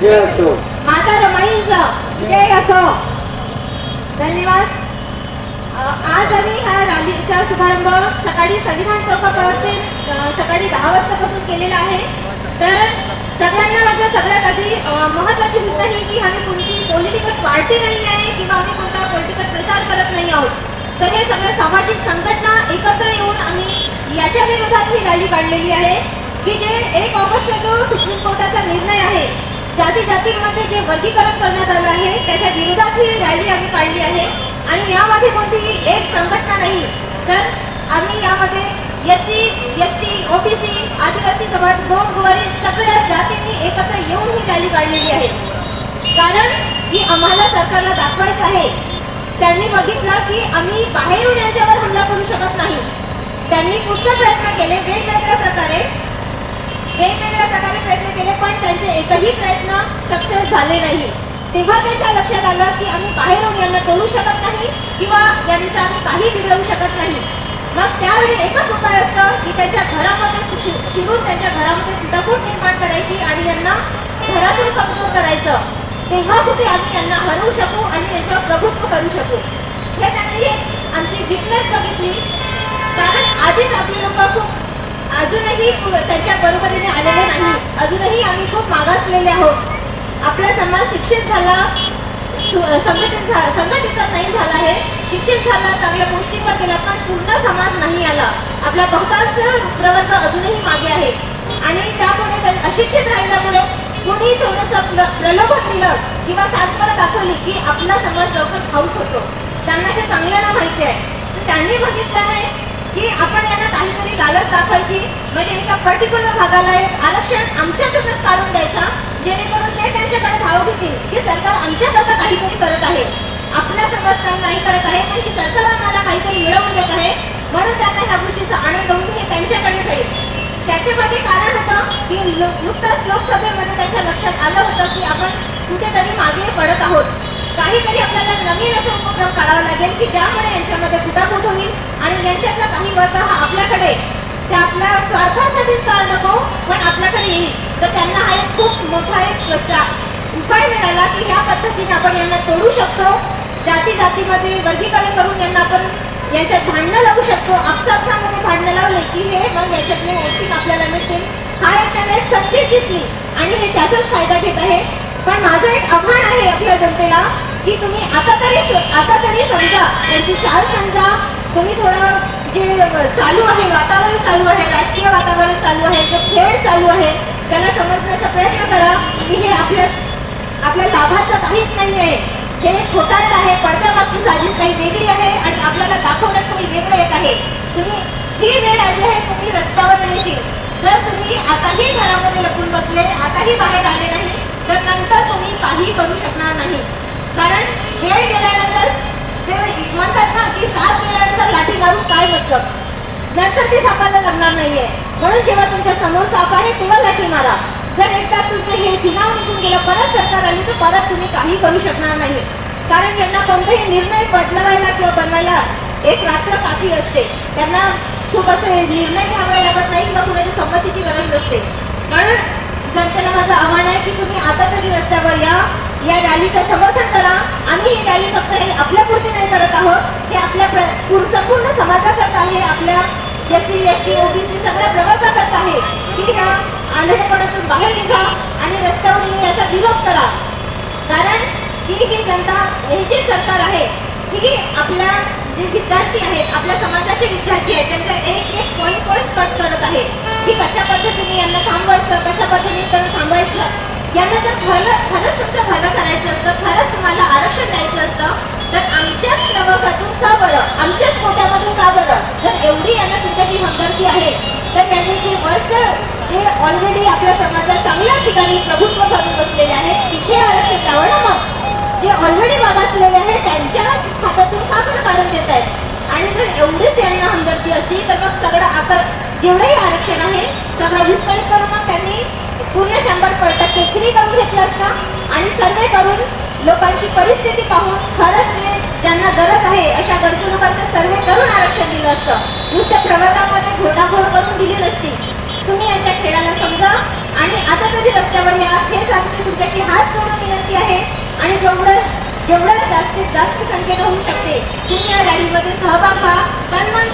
जय असो, माता रमाईंचा जय असो. धन्यवाद. आज आम्ही ह्या रॅलीचा शुभारंभ सकाळी संविधान चौकापासून सकाळी 10 वाजतापासून केलेला आहे. तर सगळ्यांना माझं सगळ्यात आधी महत्त्वाची सूचना ही की आम्ही कोणती पॉलिटिकल पार्टी नाही आहे किंवा आम्ही कोणता पॉलिटिकल प्रचार करत नाही आहोत. तर हे सगळ्या सामाजिक संघटना एकत्र येऊन आम्ही याच्या विरोधात ही रॅली काढलेली आहे की जे 1 ऑगस्टचा जो सुप्रीम कोर्टाचा निर्णय आहे, जातीमध्ये जे वर्गीकरण करण्यात आलं आहे त्याच्या विरोधात ही रॅली आम्ही काढली आहे. आणि यामध्ये कोणतीही एक संघटना नाही, तर आम्ही यामध्ये SC, ST, OBC, आदिवासी समाज, गोंडगोवारी सगळ्या जातींनी एकत्र येऊन ही रॅली काढलेली आहे. कारण की आम्हाला सरकारला दाखवायचं आहे, त्यांनी बघितलं की आम्ही बाहेरून यांच्यावर हमला करू शकत नाही. त्यांनी पुष्कळ प्रयत्न केले, वेगवेगळ्या प्रकारे प्रयत्न केले, पण त्यांचे एकही प्रयत्न सक्सेस झाले नाही. तेव्हा त्यांच्या लक्षात आलं की आम्ही बाहेरून यांना तोडू शकत नाही किंवा यांच्या आम्ही काही बिघडवू शकत नाही. मग त्यावेळी एकच उपाय असतो की त्यांच्या घरामध्ये शिरून त्यांच्या घरामध्ये फुटाफूट निर्माण करायची आणि यांना घरातून कमजोर करायचं. तेव्हा कुठे आम्ही यांना हरवू शकू आणि त्यांच्यावर प्रभुत्व करू शकू. हे त्यांनी आमची विकनेस बघितली. कारण आधीच आपले लोक खूप अजूनही त्यांच्या बरोबरीने आलेले नाही. अजूनही आम्ही खूप मागासलेले आहोत. आपला समाज शिक्षित झाला, संघटित नाही झाला आहे. शिक्षित झाला, चांगल्या गोष्टींवर गेला, पण पूर्ण समाज नाही आला. आपला बहुतांश प्रवर्ग अजूनही मागे आहे. आणि त्यामुळे अशिक्षित राहिल्यामुळे कुणी थोडंसं प्रलोभन दिलं किंवा सातबारा दाखवली की आपला समाज लवकर खाऊच होतो. त्यांना हे चांगल्याला माहिती आहे. त्यांनी बघितलं आहे की आपण यांना काहीतरी लालच दाखवायची, म्हणजे एका पर्टिक्युलर भागाला एक आरक्षण आमच्यातूनच काढून द्यायचा, जेणेकरून ते त्यांच्याकडे धाव घेतील की सरकार आमच्याकरता काहीतरी करत आहे, आपल्या समाज काम नाही करत आहे, पण ही सरकार आम्हाला काहीतरी मिळवून देत आहे, म्हणून त्यांना ह्या गोष्टीचा आनंद होऊन हे त्यांच्याकडे जाईल. त्याच्यामध्ये कारण होतं की नुकताच लोकसभेमध्ये त्यांच्या लक्षात आलं होतं की आपण कुठेतरी मागे पडत आहोत. काहीतरी आपल्याला नवीन असा उपक्रम काढावा लागेल की ज्यामुळे यांच्यामध्ये फुटाफूट होईल आणि यांच्यातला काही वर्ग हा आपल्याकडे, ते आपल्या स्वार्थासाठीच काळ नको पण आपल्याकडे येईल. तर त्यांना हा एक खूप मोठा एक उपाय मिळाला की ह्या पद्धतीने आपण यांना तोडू शकतो. जातीमध्ये वर्गीकरण करून यांना आपण यांच्यात भांडणं लावू शकतो. आपसामध्ये भांडणं लावले की हे मग याच्यातले गोष्टी आपल्याला मिळतील. हा एक त्यांना एक संधी दिसली आणि हे त्याचाच फायदा घेत आहे. पण माझं एक आव्हान आहे आपल्या जनतेला की तुम्ही आता तरी समजा, त्यांची चाल समजा. तुम्ही थोडं जे चालू आहे, वातावरण चालू आहे, राजकीय वातावरण चालू आहे, जो खेळ चालू आहे, त्याला समजण्याचा प्रयत्न करा की हे आपल्या लाभाचं काहीच नाही आहे. हे खोटारड आहे, पडद्यामागची साजिश काही वेगळी आहे आणि आपल्याला दाखवण्यात काही वेगळं येत आहे. तुम्ही ही वेळ आली आहे, तुम्ही रस्त्यावर येण्याची. जर तुम्ही आताही घरामध्ये लपून बसले, आताही बाहेर आले नाही, तर नंतर तुम्ही काही करू शकणार नाही. कारण वेळ गेल्यानंतर ते म्हणतात ना की साथ गेल्यानंतर लाठी मारून काय मतलब, नंतर ती सापायला लागणार नाहीये. म्हणून जेव्हा तुमच्या समोर साप आहे तेव्हा लाठी मारा. जर एकदा तुमचं हे ठिकाण निघून गेलं, परत सरकार आली तर परत तुम्ही काही करू शकणार नाही. कारण त्यांना कोणताही निर्णय बदलवायला किंवा बनवायला एक रात्र काफी असते. त्यांना खूप असे निर्णय घ्यावे लागत नाही किंवा कुणाची संमतीची गरज नसते. म्हणून जनतेला माझं आव्हान आहे की तुम्ही आता तरी रस्त्यावर या रॅलीचं समर्थन करा. आम्ही ही रॅली फक्त आपल्यापुरती नाही करत आहोत, हे आपल्या संपूर्ण समाजाकरता आहे, आपल्या SC, ST, OBC सगळ्या प्रवर्गाकरता आहे की ह्या आंधळेपणातून बाहेर निघा आणि रस्त्यावर याचा विरोध करा. कारण ही जनता, हे जे सरकार आहे ही आपल्या जे विद्यार्थी आहेत, आपल्या समाजाचे विद्यार्थी आहेत, त्यांचा एक पॉईंट कट करत आहे की कशा पद्धतीने यांना थांबवायचं, कशा पद्धतीने त्यांना थांबवायचं. यांना जर खरंच तुमचं भलं करायचं असतं, खरंच तुम्हाला आरक्षण द्यायचं असतं, तर आमच्याच प्रभागातून का बरं, आमच्याच कोट्यामधून का बरं. जर एवढी यांना तुमच्याशी हमदर्दी आहे तर त्यांनी जे वर्ष जे ऑलरेडी आपल्या समाजात चांगल्या ठिकाणी प्रभुत्व करून बसलेले आहेत तिथे आरक्षण द्यावं ना. मग जे ऑलरेडी मागासलेले आहेत त्यांच्या खात्यातून का बरं काढून देत आहेत. आणि जर एवढीच यांना हमदर्दी असती तर मग सगळं जेवढंही आरक्षण आहे सगळं विस्कळीत करून मग त्यांनी पूर्ण 100% फ्री करून घेतलं असतं आणि सर्वे करून लोकांची परिस्थिती पाहून खरंच ज्यांना गरज आहे अशा गरजू लोकांचं सर्वे करून आरक्षण दिलं असतं. नुसत्या प्रवर्गामध्ये घोडाघोड करून दिली नसती. तुम्ही यांच्या खेळाला समजा आणि आता तरी रस्त्यावर या. हेच आमची तुमच्याशी जेवढ्या जास्तीत जास्त संख्येनं होऊ शकते तुम्ही या रॅलीमध्ये सहभाग व्हा, तन मन